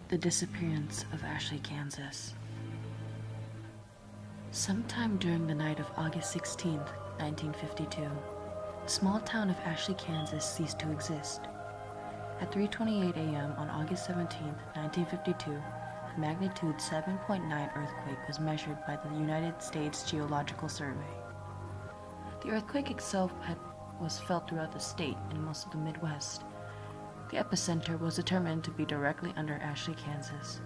The disappearance of Ashley, Kansas. Sometime during the night of August 16, 1952, the small town of Ashley, Kansas ceased to exist. At 3:28 a.m. on August 17, 1952, a magnitude 7.9 earthquake was measured by the United States Geological Survey. The earthquake itself was felt throughout the state and most of the Midwest. The epicenter was determined to be directly under Ashley, Kansas.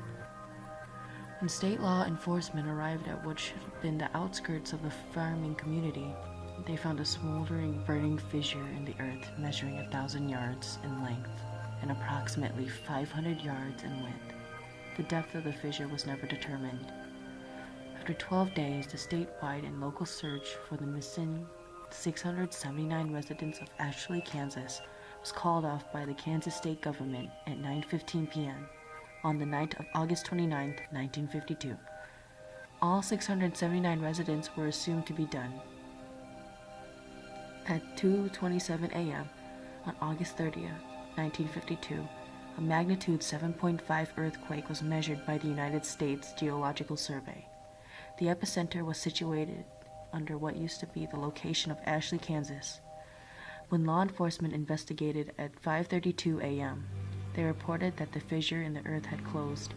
When state law enforcement arrived at what should have been the outskirts of the farming community, they found a smoldering, burning fissure in the earth measuring 1,000 yards in length and approximately 500 yards in width. The depth of the fissure was never determined. After 12 days, the statewide and local search for the missing 679 residents of Ashley, Kansas was called off by the Kansas state government at 9:15 p.m. on the night of August 29, 1952. All 679 residents were assumed to be done. At 2:27 a.m. on August 30, 1952, a magnitude 7.5 earthquake was measured by the United States Geological Survey. The epicenter was situated under what used to be the location of Ashley, Kansas. When law enforcement investigated at 5:32 a.m., they reported that the fissure in the earth had closed.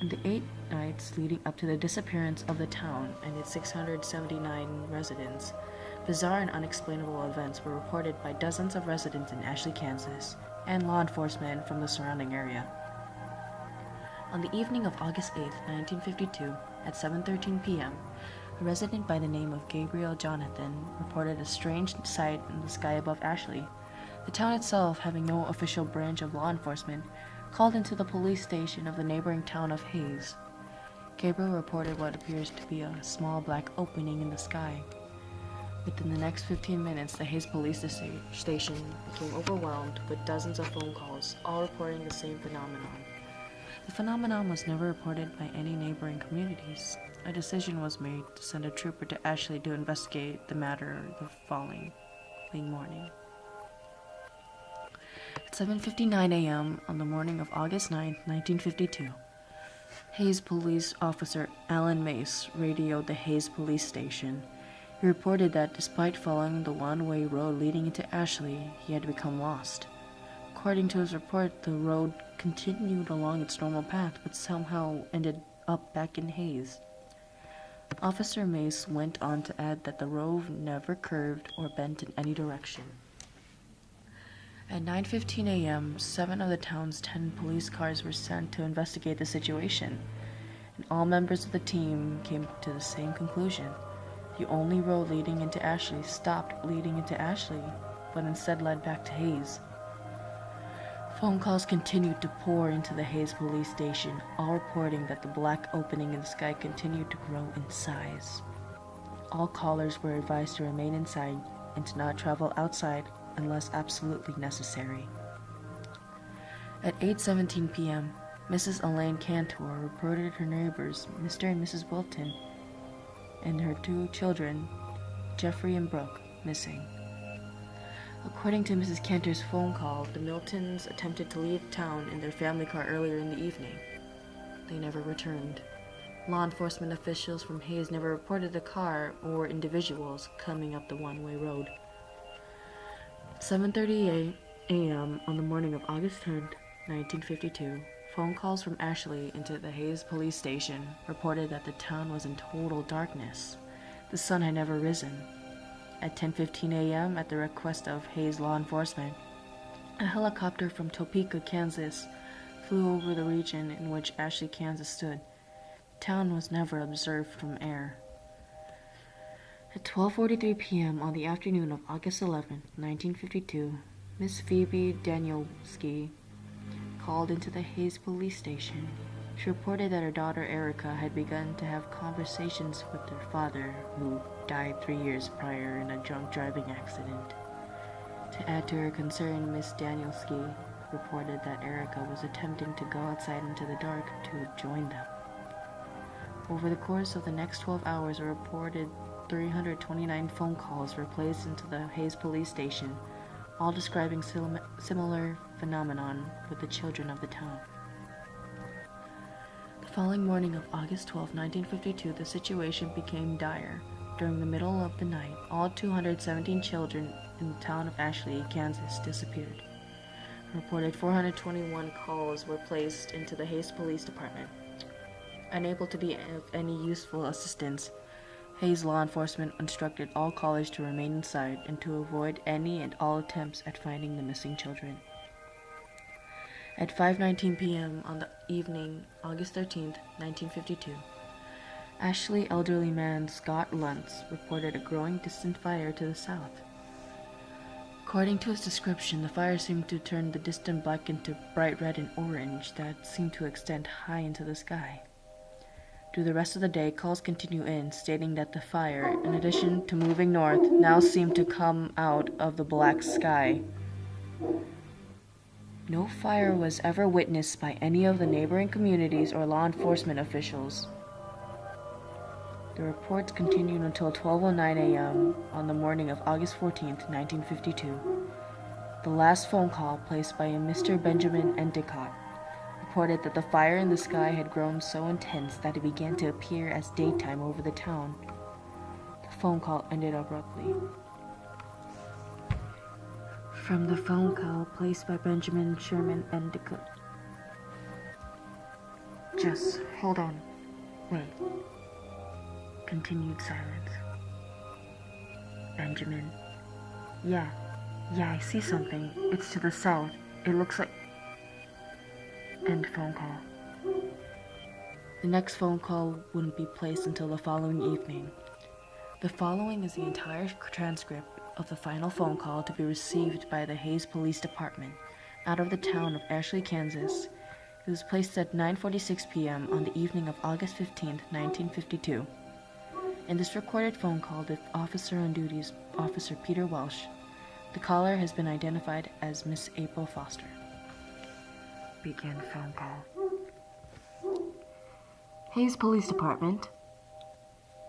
In the 8 nights leading up to the disappearance of the town and its 679 residents, bizarre and unexplainable events were reported by dozens of residents in Ashley, Kansas, and law enforcement from the surrounding area. On the evening of August 8, 1952, at 7:13 p.m., a resident by the name of Gabriel Jonathan reported a strange sight in the sky above Ashley. The town itself, having no official branch of law enforcement, called into the police station of the neighboring town of Hayes. Gabriel reported what appears to be a small black opening in the sky. Within the next 15 minutes, the Hayes police station became overwhelmed with dozens of phone calls, all reporting the same phenomenon. The phenomenon was never reported by any neighboring communities. A decision was made to send a trooper to Ashley to investigate the matter the following morning. At 7:59 a.m. on the morning of August 9, 1952, Hayes police officer Alan Mace radioed the Hayes police station. He reported that despite following the one-way road leading into Ashley, he had become lost. According to his report, the road continued along its normal path, but somehow ended up back in Hayes. Officer Mace went on to add that the road never curved or bent in any direction. At 9:15 a.m., 7 of the town's 10 police cars were sent to investigate the situation, and all members of the team came to the same conclusion. The only road leading into Ashley stopped leading into Ashley, but instead led back to Hayes. Phone calls continued to pour into the Hayes police station, all reporting that the black opening in the sky continued to grow in size. All callers were advised to remain inside and to not travel outside unless absolutely necessary. At 8:17 p.m., Mrs. Elaine Cantor reported her neighbors, Mr. and Mrs. Wilton, and her 2 children, Jeffrey and Brooke, missing. According to Mrs. Cantor's phone call, the Miltons attempted to leave town in their family car earlier in the evening. They never returned. Law enforcement officials from Hayes never reported the car or individuals coming up the one-way road. At 7:38 a.m. on the morning of August 10, 1952, phone calls from Ashley into the Hayes police station reported that the town was in total darkness. The sun had never risen. At 10:15 a.m., at the request of Hayes law enforcement, a helicopter from Topeka, Kansas, flew over the region in which Ashley, Kansas stood. The town was never observed from air. At 12:43 p.m. on the afternoon of August 11, 1952, Miss Phoebe Danielski called into the Hayes police station. She reported that her daughter Erica had begun to have conversations with her father, who died 3 years prior in a drunk driving accident. To add to her concern, Miss Danielski reported that Erica was attempting to go outside into the dark to join them. Over the course of the next 12 hours, a reported 329 phone calls were placed into the Hayes police station, all describing similar phenomenon with the children of the town. following morning of August 12, 1952, the situation became dire. During the middle of the night, all 217 children in the town of Ashley, Kansas, disappeared. A reported 421 calls were placed into the Hays Police Department. Unable to be of any useful assistance, Hays law enforcement instructed all callers to remain inside and to avoid any and all attempts at finding the missing children. At 5:19 p.m. on the evening, August 13, 1952, Ashley elderly man Scott Luntz reported a growing distant fire to the south. According to his description, the fire seemed to turn the distant black into bright red and orange that seemed to extend high into the sky. Through the rest of the day, calls continue in, stating that the fire, in addition to moving north, now seemed to come out of the black sky. No fire was ever witnessed by any of the neighboring communities or law enforcement officials. The reports continued until 12:09 a.m. on the morning of August 14, 1952. The last phone call, placed by a Mr. Benjamin Endicott, reported that the fire in the sky had grown so intense that it began to appear as daytime over the town. The phone call ended abruptly. From the phone call placed by Benjamin Sherman Endicott. Just hold on. Wait. Continued silence. Benjamin. Yeah, I see something. It's to the south. It looks like... End phone call. The next phone call wouldn't be placed until the following evening. The following is the entire transcript of the final phone call to be received by the Hays Police Department out of the town of Ashley, Kansas. It was placed at 9:46 p.m. on the evening of August 15, 1952. In this recorded phone call, the officer on duty is Officer Peter Welsh. The caller has been identified as Miss April Foster. Begin phone call. Hays Police Department.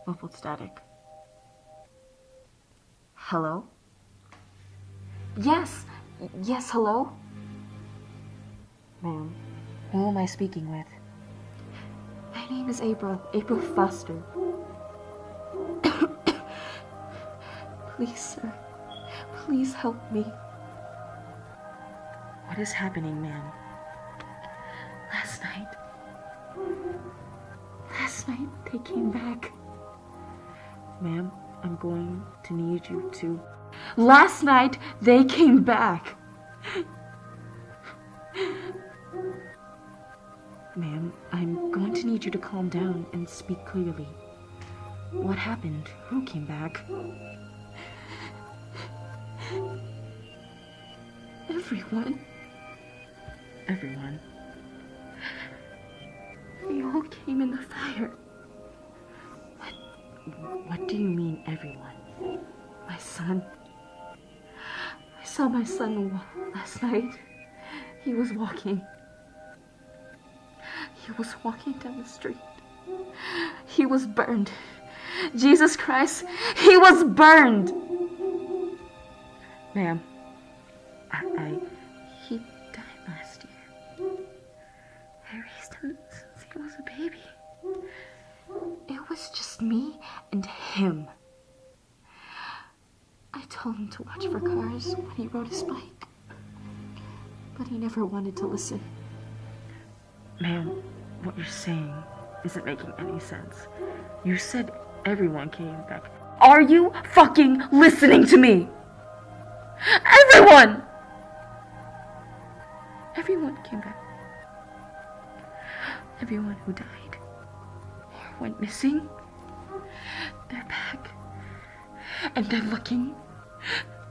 Muffled static. Hello? Yes, hello? Ma'am, who am I speaking with? My name is April Foster. Please, sir, please help me. What is happening, ma'am? Last night they came back. Ma'am, I'm going to need you to... Last night they came back. Ma'am, I'm going to need you to calm down and speak clearly. What happened? Who came back? Everyone? They all came in the fire. What do you mean, everyone? My son. I saw my son last night. He was walking down the street. He was burned. Jesus Christ, he was burned! Ma'am, he died last year. I raised him since he was a baby. It was just me and him. I told him to watch for cars when he rode his bike, but he never wanted to listen. Ma'am, what you're saying isn't making any sense. You said everyone came back. Are you fucking listening to me? Everyone! Everyone came back. Everyone who died or went missing, they're back. And they're looking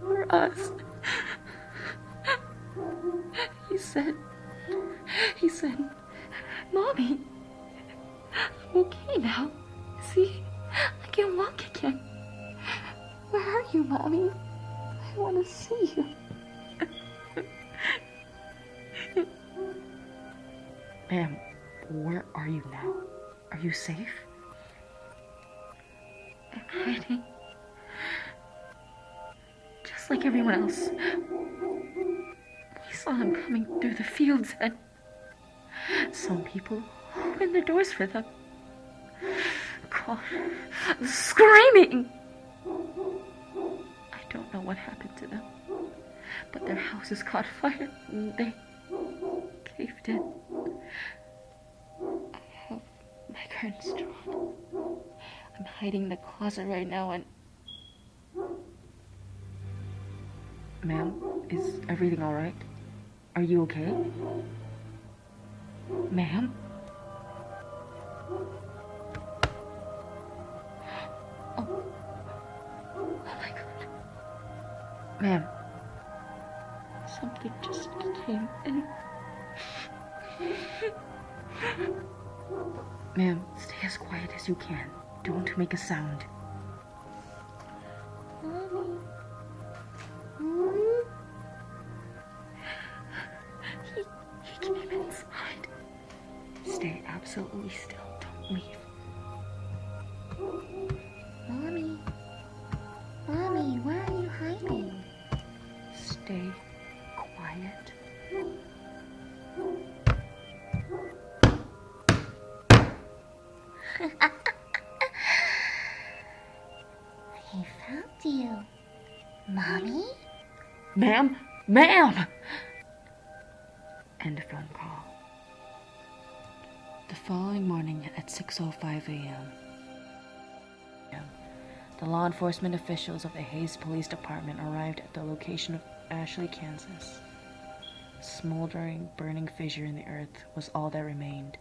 for us. He said, Mommy, I'm okay now. See, I can walk again. Where are you, Mommy? I want to see you. Ma'am, where are you now? Are you safe? I'm hiding. Just like everyone else. We saw him coming through the fields, and some people Open the doors for them. God, I'm screaming. I don't know what happened to them, but their houses caught fire and they caved in. I have my curtains drawn. I'm hiding in the closet right now and... Ma'am, is everything alright? Are you okay? Ma'am? Oh my god. Ma'am. Something just came in. Ma'am, stay as quiet as you can. Don't make a sound. Mommy. He came inside. Stay absolutely still. Don't leave. Mommy. Mommy, where are you hiding? Stay quiet. He found you. Mommy? Ma'am! Ma'am! End of phone call. The following morning at 6:05 a.m., the law enforcement officials of the Hays Police Department arrived at the location of Ashley, Kansas. A smoldering, burning fissure in the earth was all that remained.